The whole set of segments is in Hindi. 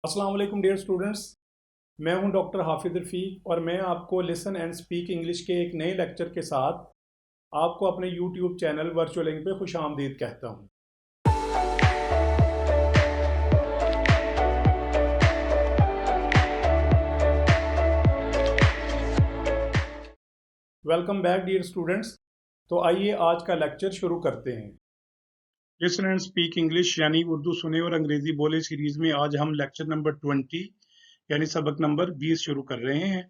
अस्सलाम वालेकुम डियर स्टूडेंट्स। मैं हूं डॉक्टर हाफिज़ रफ़ीक और मैं आपको लिसन एंड स्पीक इंग्लिश के एक नए लेक्चर के साथ आपको अपने यूट्यूब चैनल वर्चुअलिंग पे खुश आमदीद कहता हूं। Welcome back dear students. तो आइए आज का लेक्चर शुरू करते हैं। लिसन एंड स्पीक इंग्लिश यानी उर्दू सुने और अंग्रेजी बोले सीरीज में आज हम लेक्चर नंबर 20 यानी सबक नंबर 20 शुरू कर रहे हैं।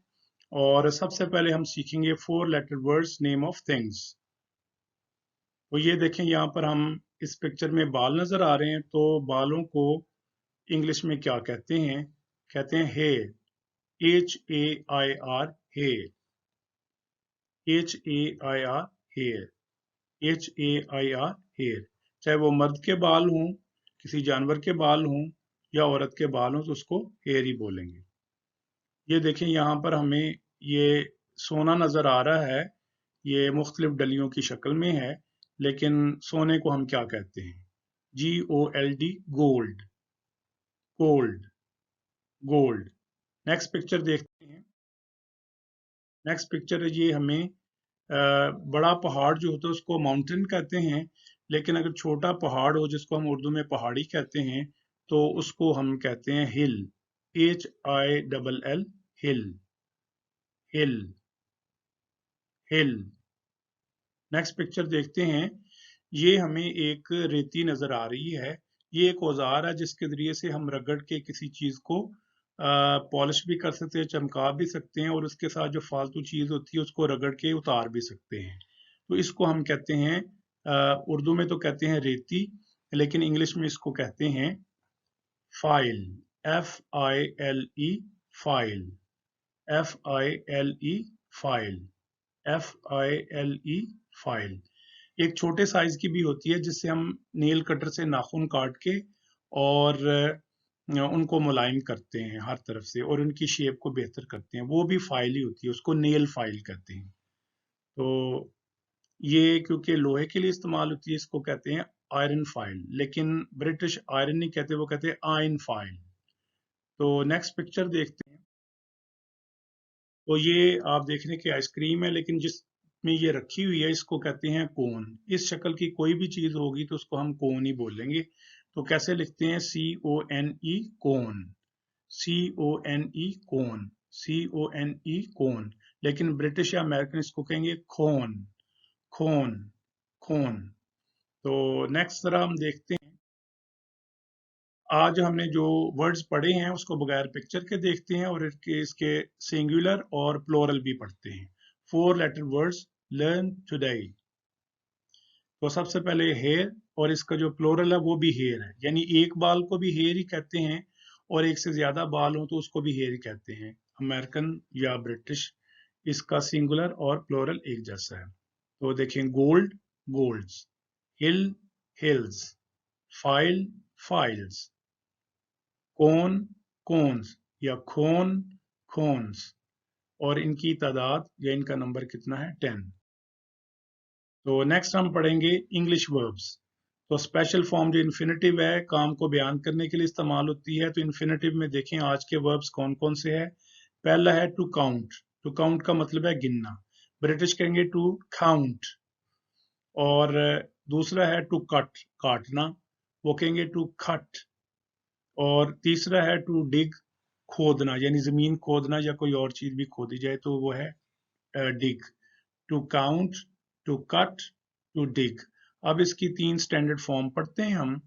और सबसे पहले हम सीखेंगे 4 letter words name of things. तो ये देखें, यहाँ पर हम इस पिक्चर में बाल नजर आ रहे हैं, तो बालों को इंग्लिश में क्या कहते हैं? कहते हैं hair. HAIR, hair. HAIR, hair. HAIR, hair. चाहे वो मर्द के बाल हों, किसी जानवर के बाल हों या औरत के बाल हों, तो उसको हेयर ही बोलेंगे। ये देखें, यहाँ पर हमें ये सोना नजर आ रहा है। ये मुख्तलिफ डलियों की शक्ल में है, लेकिन सोने को हम क्या कहते हैं? GOLD, gold. Gold, gold. Next picture देखते हैं। नेक्स्ट पिक्चर है, ये हमें बड़ा पहाड़ जो होता है उसको माउंटेन कहते हैं, लेकिन अगर छोटा पहाड़ हो जिसको हम उर्दू में पहाड़ी कहते हैं, तो उसको हम कहते हैं हिल। HILL, हिल। हिल, हिल। नेक्स्ट पिक्चर देखते हैं। ये हमें एक रेती नजर आ रही है। ये एक औजार है जिसके जरिए से हम रगड़ के किसी चीज को पॉलिश भी कर सकते हैं, चमका भी सकते हैं, और उसके साथ जो फालतू चीज होती है उसको रगड़ के उतार भी सकते हैं। तो इसको हम कहते हैं, उर्दू में तो कहते हैं रेती, लेकिन इंग्लिश में इसको कहते हैं file. FILE, file. FILE, file. FILE, file. एक छोटे साइज की भी होती है जिससे हम नेल कटर से नाखून काट के और उनको मुलायम करते हैं हर तरफ से, और उनकी शेप को बेहतर करते हैं, वो भी फाइल ही होती है, उसको नेल फाइल कहते हैं। तो ये क्योंकि लोहे के लिए इस्तेमाल होती है, इसको कहते हैं आयरन फाइल, लेकिन ब्रिटिश आयरन नहीं कहते, वो कहते हैं आयरन फाइल। तो नेक्स्ट पिक्चर देखते हैं। तो ये आप देख रहे हैं कि आइसक्रीम है, लेकिन जिसमें ये रखी हुई है इसको कहते हैं कोन। इस शक्ल की कोई भी चीज होगी तो उसको हम कोन ही बोलेंगे। तो कैसे लिखते हैं? CONE, कोन। CONE, कोन। CONE, कोन। लेकिन ब्रिटिश या अमेरिकन इसको कहेंगे खोन। खोन, खोन। तो नेक्स्ट जरा हम देखते हैं। आज हमने जो वर्ड्स पढ़े हैं उसको बगैर पिक्चर के देखते हैं, और इसके सिंगुलर और प्लोरल भी पढ़ते हैं। 4 लेटर वर्ड्स लर्न टुडे। तो सबसे पहले हेयर, और इसका जो प्लोरल है वो भी हेयर है, यानी एक बाल को भी हेयर ही कहते हैं, और एक से ज्यादा बाल हो तो उसको भी हेयर कहते हैं। अमेरिकन या ब्रिटिश, इसका सिंगुलर और प्लोरल एक जैसा है। तो देखें, gold, golds. Hill, hills. File, files. Cone, cones या खोन, खोन्स। और इनकी तादाद या इनका नंबर कितना है? 10। तो नेक्स्ट हम पढ़ेंगे इंग्लिश वर्ब्स। तो स्पेशल फॉर्म जो इन्फिनेटिव है, काम को बयान करने के लिए इस्तेमाल होती है। तो इन्फिनेटिव में देखें आज के वर्ब्स कौन कौन से हैं। पहला है टू काउंट। टू काउंट का मतलब है गिनना। ब्रिटिश कहेंगे टू काउंट। और दूसरा है टू कट, काटना, वो कहेंगे टू कट। और तीसरा है टू डिग, खोदना, यानी जमीन खोदना या कोई और चीज भी खोदी जाए तो वो है dig. To count, to cut, to dig. अब इसकी 3 स्टैंडर्ड फॉर्म पढ़ते हैं हम।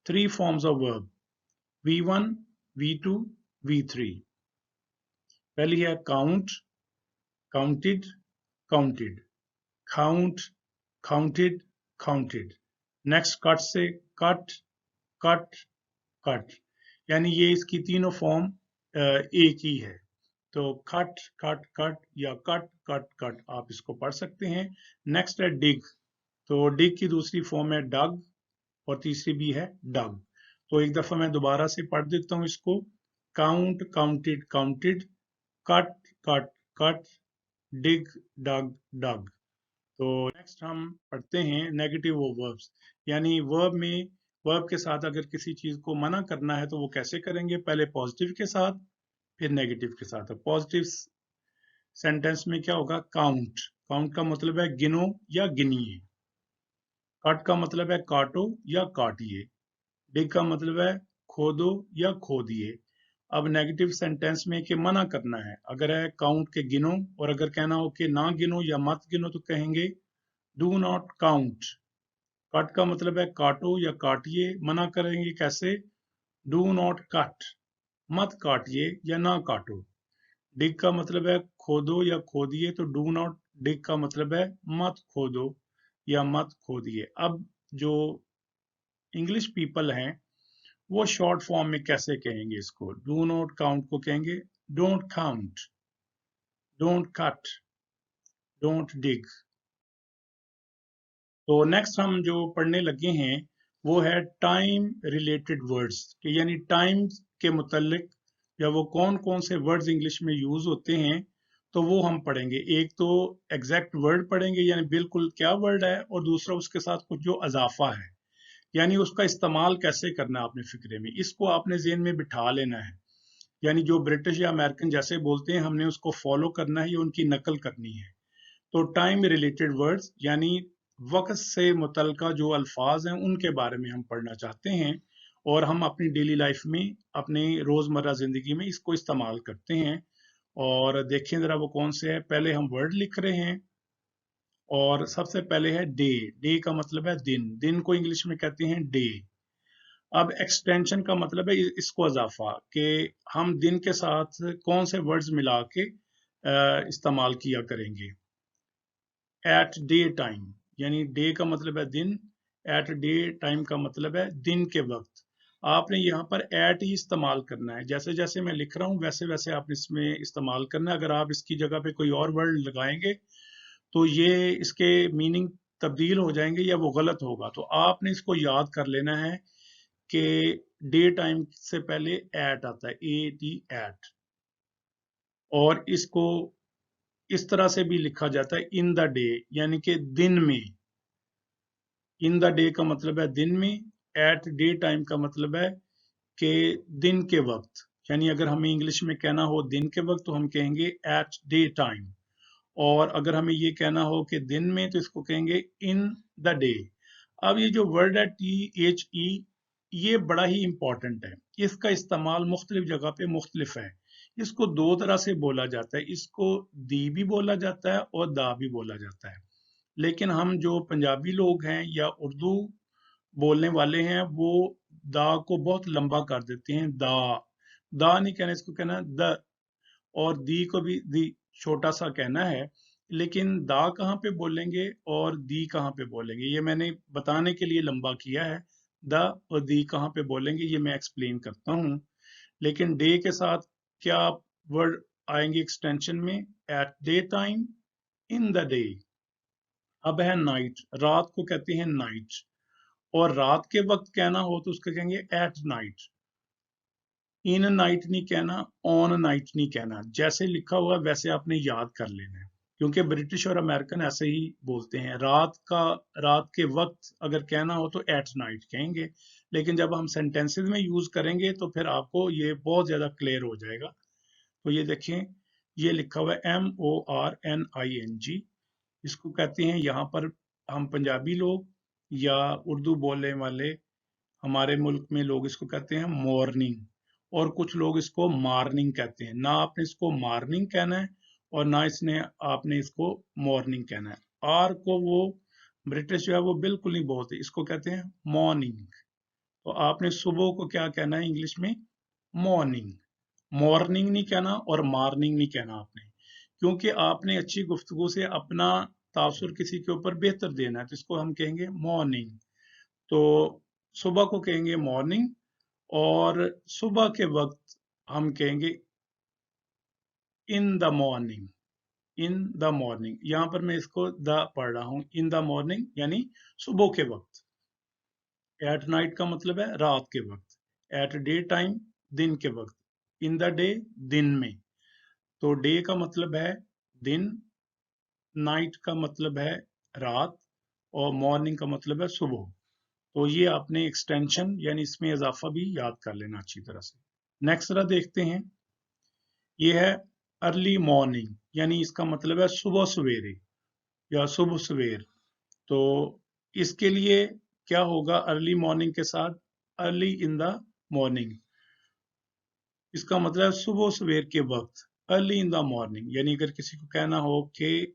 3 forms of verb, V1, V2, V3। पहली है count, counted, counted. Count, counted, counted. Next cut से कट, कट, कट। यानी ये इसकी तीनों फॉर्म एक ही है। तो कट, कट, कट या कट, कट, कट, आप इसको पढ़ सकते हैं। नेक्स्ट है डिग। तो डिग की दूसरी फॉर्म है डग, और तीसरी भी है डग। तो एक दफा मैं दोबारा से पढ़ देता हूं इसको। Count, counted, counted. Cut, cut, cut. Dig, dug, dug. तो नेक्स्ट हम पढ़ते हैं नेगेटिव वर्ब्स, यानी वर्ब में वर्ब के साथ अगर किसी चीज को मना करना है तो वो कैसे करेंगे? पहले पॉजिटिव के साथ, फिर नेगेटिव के साथ। पॉजिटिव सेंटेंस में क्या होगा? काउंट। काउंट का मतलब है गिनो या गिनिए। कट का मतलब है काटो या काटिए। डिग का मतलब है खोदो या खोदिए। अब नेगेटिव सेंटेंस में कि मना करना है, अगर है काउंट के गिनो, और अगर कहना हो कि ना गिनो या मत गिनो तो कहेंगे डू नॉट काउंट। कट का मतलब है काटो या काटिए। मना करेंगे कैसे? डू नॉट कट, मत काटिए या ना काटो। डिग का मतलब है खोदो या खोदिए, तो डू नॉट डिग का मतलब है मत खोदो या मत खोदिए। अब जो इंग्लिश पीपल हैं वो शॉर्ट फॉर्म में कैसे कहेंगे इसको? डू नॉट काउंट को कहेंगे don't count, don't cut, don't dig. तो नेक्स्ट हम जो पढ़ने लगे हैं वो है टाइम रिलेटेड वर्ड्स, कि यानी टाइम के मुतल्लिक या वो कौन कौन से वर्ड्स इंग्लिश में यूज होते हैं, तो वो हम पढ़ेंगे। एक तो एग्जैक्ट वर्ड पढ़ेंगे, यानी बिल्कुल क्या वर्ड है, और दूसरा उसके साथ कुछ जो अजाफा है, यानी उसका इस्तेमाल कैसे करना है आपने फिक्रे में, इसको आपने जेहन में बिठा लेना है। यानी जो ब्रिटिश या अमेरिकन जैसे बोलते हैं हमने उसको फॉलो करना है या उनकी नकल करनी है। तो टाइम रिलेटेड वर्ड्स यानी वक्त से मुतलका जो अल्फाज हैं उनके बारे में हम पढ़ना चाहते हैं, और हम अपनी डेली लाइफ में, अपनी रोजमर्रा जिंदगी में इसको इस्तेमाल करते हैं। और देखें जरा वो कौन से है। पहले हम वर्ड लिख रहे हैं, और सबसे पहले है डे। डे का मतलब है दिन। दिन को इंग्लिश में कहते हैं डे। अब एक्सटेंशन का मतलब है इसको अजाफा, कि हम दिन के साथ कौन से वर्ड्स मिला के इस्तेमाल किया करेंगे। एट डे टाइम, यानी डे का मतलब है दिन, एट डे टाइम का मतलब है दिन के वक्त। आपने यहाँ पर एट ही इस्तेमाल करना है, जैसे जैसे मैं लिख रहा हूँ वैसे वैसे आप इसमें इस्तेमाल करना है। अगर आप इसकी जगह पे कोई और वर्ड लगाएंगे तो ये इसके मीनिंग तब्दील हो जाएंगे या वो गलत होगा। तो आपने इसको याद कर लेना है कि डे टाइम से पहले एट आता है, ए टी एट। और इसको इस तरह से भी लिखा जाता है इन द डे, यानी कि दिन में। इन द डे का मतलब है दिन में। एट डे टाइम का मतलब है कि दिन के वक्त। यानी अगर हमें इंग्लिश में कहना हो दिन के वक्त तो हम कहेंगे एट डे टाइम। और अगर हमें ये कहना हो कि दिन में तो इसको कहेंगे इन द डे। अब ये जो वर्ड है THE, ये बड़ा ही इंपॉर्टेंट है। इसका इस्तेमाल मुख्तलिफ जगह पे मुख्तलिफ है। इसको दो तरह से बोला जाता है, इसको दी भी बोला जाता है और दा भी बोला जाता है। लेकिन हम जो पंजाबी लोग हैं या उर्दू बोलने वाले हैं वो दा को बहुत लंबा कर देते हैं। दा, दा नहीं कहना, इसको कहना द। और दी को भी दी छोटा सा कहना है। लेकिन दा कहाँ पे बोलेंगे और दी कहाँ पे बोलेंगे, ये मैंने बताने के लिए लंबा किया है। द और दी कहाँ पे बोलेंगे ये मैं एक्सप्लेन करता हूँ। लेकिन डे के साथ क्या वर्ड आएंगे एक्सटेंशन में? At day time, in the day. अब है नाइट। रात को कहते हैं नाइट, और रात के वक्त कहना हो तो उसको कहेंगे एट नाइट। इन नाइट नहीं कहना, ऑन नाइट नहीं कहना। जैसे लिखा हुआ वैसे आपने याद कर लेना है, क्योंकि ब्रिटिश और अमेरिकन ऐसे ही बोलते हैं। रात के वक्त अगर कहना हो तो एट नाइट कहेंगे। लेकिन जब हम सेंटेंसेस में यूज करेंगे तो फिर आपको ये बहुत ज्यादा क्लियर हो जाएगा। तो ये देखें, ये लिखा हुआ है MORNING। इसको कहते हैं यहाँ पर हम पंजाबी लोग या उर्दू बोलने वाले हमारे मुल्क में लोग इसको कहते हैं मॉर्निंग, और कुछ लोग इसको मार्निंग कहते हैं। ना आपने इसको मार्निंग कहना है और ना इसने आपने इसको मॉर्निंग कहना है। आर को वो ब्रिटिश जो है वो बिल्कुल नहीं बोलते, इसको कहते हैं मॉर्निंग। तो आपने सुबह को क्या कहना है इंग्लिश में? मॉर्निंग। मॉर्निंग नहीं कहना और मॉर्निंग नहीं कहना आपने, क्योंकि आपने अच्छी गुफ्तगू से अपना तासुर किसी के ऊपर बेहतर देना है, तो इसको हम कहेंगे मॉर्निंग। तो सुबह को कहेंगे मॉर्निंग, और सुबह के वक्त हम कहेंगे in the morning. In the morning, यहां पर मैं इसको द पढ़ रहा हूं। इन द मॉर्निंग यानी सुबह के वक्त। एट नाइट का मतलब है रात के वक्त। एट डे टाइम दिन के वक्त। इन द डे दिन में। तो डे का मतलब है दिन, नाइट का मतलब है रात, और मॉर्निंग का मतलब है सुबह। तो ये आपने एक्सटेंशन यानी इसमें इजाफा भी याद कर लेना अच्छी तरह से। नेक्स्ट जरा देखते हैं, ये है अर्ली मॉर्निंग, यानी इसका मतलब है सुबह सवेरे या सुबह सवेर। तो इसके लिए क्या होगा अर्ली मॉर्निंग के साथ, अर्ली इन द मॉर्निंग, इसका मतलब है सुबह सवेर के वक्त, अर्ली इन द मॉर्निंग। यानी अगर किसी को कहना हो कि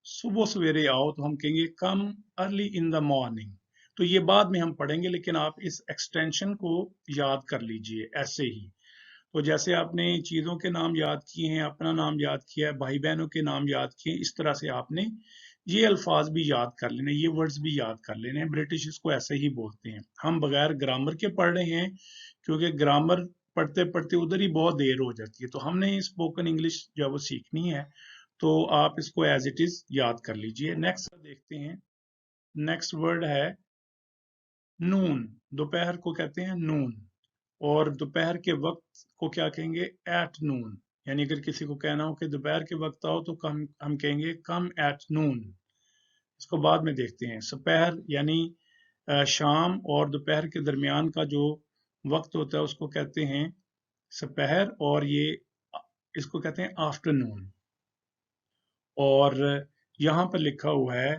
सुबह सवेरे आओ तो हम कहेंगे कम अर्ली इन द मॉर्निंग। तो ये बाद में हम पढ़ेंगे, लेकिन आप इस एक्सटेंशन को याद कर लीजिए ऐसे ही। तो जैसे आपने चीज़ों के नाम याद किए हैं, अपना नाम याद किया है, भाई बहनों के नाम याद किए, इस तरह से आपने ये अल्फाज भी याद कर लेने, ये वर्ड्स भी याद कर लेने हैं। ब्रिटिश इसको ऐसे ही बोलते हैं। हम बगैर ग्रामर के पढ़ रहे हैं, क्योंकि ग्रामर पढ़ते पढ़ते उधर ही बहुत देर हो जाती है। तो हमने स्पोकन इंग्लिश जो है वो सीखनी है, तो आप इसको एज इट इज याद कर लीजिए। नेक्स्ट देखते हैं, नेक्स्ट वर्ड है नून। दोपहर को कहते हैं नून, और दोपहर के वक्त को क्या कहेंगे, एट नून। यानी अगर किसी को कहना हो कि दोपहर के वक्त आओ तो हम कहेंगे कम एट नून। इसको बाद में देखते हैं। सपहर यानी शाम और दोपहर के दरमियान का जो वक्त होता है उसको कहते हैं सपहर, और ये इसको कहते हैं आफ्टरनून। और यहाँ पर लिखा हुआ है,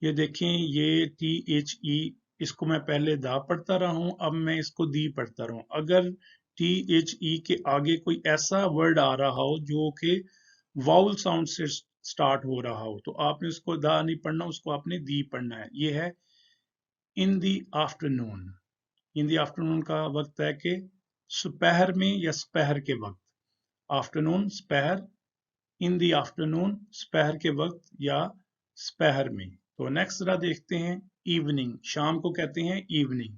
ये देखें, ये THE, इसको मैं पहले दा पढ़ता रहा हूँ, अब मैं इसको दी पढ़ता रहा हूँ। अगर THE के आगे कोई ऐसा वर्ड आ रहा हो जो कि वाउल साउंड से स्टार्ट हो रहा हो, तो आपने उसको दा नहीं पढ़ना, उसको आपने दी पढ़ना है। ये है इन the afternoon. In the afternoon का वक्त है कि सुपहर में या सपहर के वक्त। आफ्टरनून सपहर, इन दी आफ्टरनून सपहर के वक्त या सपहर में। तो नेक्स्ट जरा देखते हैं इवनिंग। शाम को कहते हैं इवनिंग।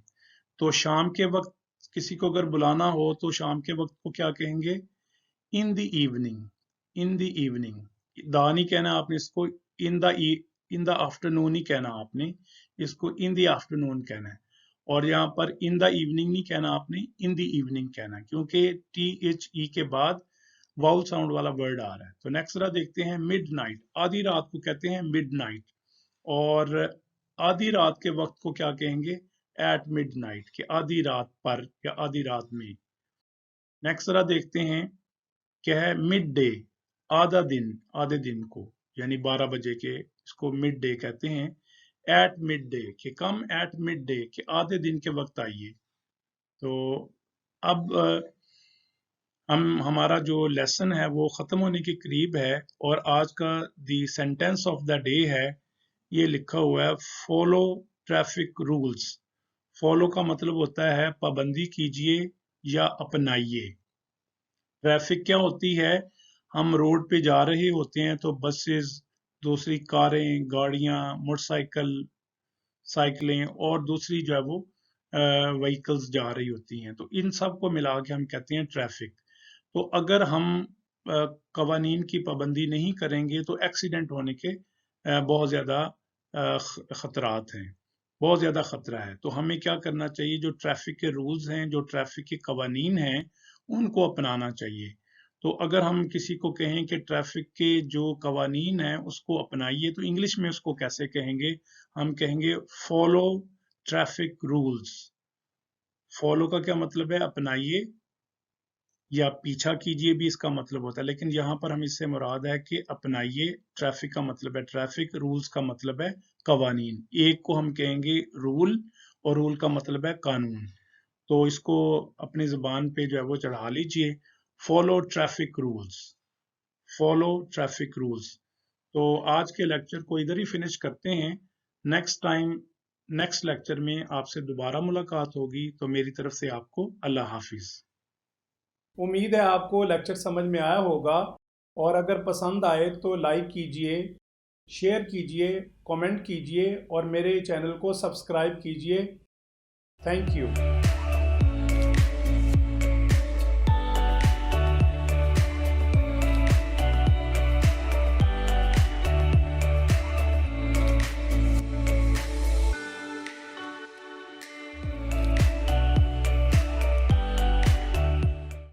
तो शाम के वक्त किसी को अगर बुलाना हो तो शाम के वक्त को क्या कहेंगे, in the evening. In the evening, दा नहीं कहना आपने इसको, इन द आफ्टरनून ही कहना आपने इसको, इन द आफ्टरनून कहना है। और यहाँ पर इन द इवनिंग नहीं कहना आपने, इन द इवनिंग कहना है, क्योंकि THE के बाद वाउल साउंड वाला वर्ड आ रहा है। तो नेक्स्ट जरा देखते हैं मिडनाइट। आधी रात को कहते हैं मिडनाइट, और आधी रात के वक्त को क्या कहेंगे, एट मिडनाइट, कि आधी रात पर या आधी रात में। नेक्स्ट जरा देखते हैं क्या है मिड डे, आधा दिन, आधे दिन को, यानी 12 बजे के, इसको मिड डे कहते हैं। एट मिड डे, कि कम एट मिड डे, कि आधे दिन के वक्त आइए। तो अब हमारा जो लेसन है वो ख़त्म होने के करीब है, और आज का the sentence of the day है, ये लिखा हुआ है फॉलो ट्रैफिक रूल्स। फॉलो का मतलब होता है पाबंदी कीजिए या अपनाइए। ट्रैफिक क्या होती है, हम रोड पे जा रहे होते हैं तो बसेस, दूसरी कारें, गाड़ियां, मोटरसाइकिल, साइकिलें और दूसरी जो है वो व्हीकल्स जा रही होती हैं, तो इन सब को मिला के हम कहते हैं ट्रैफिक। तो अगर हम कवानीन की पाबंदी नहीं करेंगे तो एक्सीडेंट होने के बहुत ज़्यादा ख़तरात हैं, बहुत ज़्यादा ख़तरा है। तो हमें क्या करना चाहिए, जो ट्रैफिक के रूल्स हैं, जो ट्रैफिक के कवानीन हैं, उनको अपनाना चाहिए। तो अगर हम किसी को कहें कि ट्रैफिक के जो कवानीन हैं उसको अपनाइए, तो इंग्लिश में उसको कैसे कहेंगे, हम कहेंगे फॉलो ट्रैफिक रूल्स। फॉलो का क्या मतलब है, अपनाइए, या पीछा कीजिए भी इसका मतलब होता है, लेकिन यहाँ पर हम इससे मुराद है कि अपनाइए। ट्रैफिक का मतलब है ट्रैफिक, रूल्स का मतलब है कवानीन। एक को हम कहेंगे रूल, और रूल का मतलब है कानून। तो इसको अपनी जुबान पे जो है वो चढ़ा लीजिए, follow traffic rules, follow traffic rules. तो आज के लेक्चर को इधर ही फिनिश करते हैं। नेक्स्ट टाइम, नेक्स्ट लेक्चर में आपसे दोबारा मुलाकात होगी। तो मेरी तरफ से आपको अल्लाह हाफिज। उम्मीद है आपको लेक्चर समझ में आया होगा, और अगर पसंद आए तो लाइक कीजिए, शेयर कीजिए, कमेंट कीजिए और मेरे चैनल को सब्सक्राइब कीजिए। Thank you.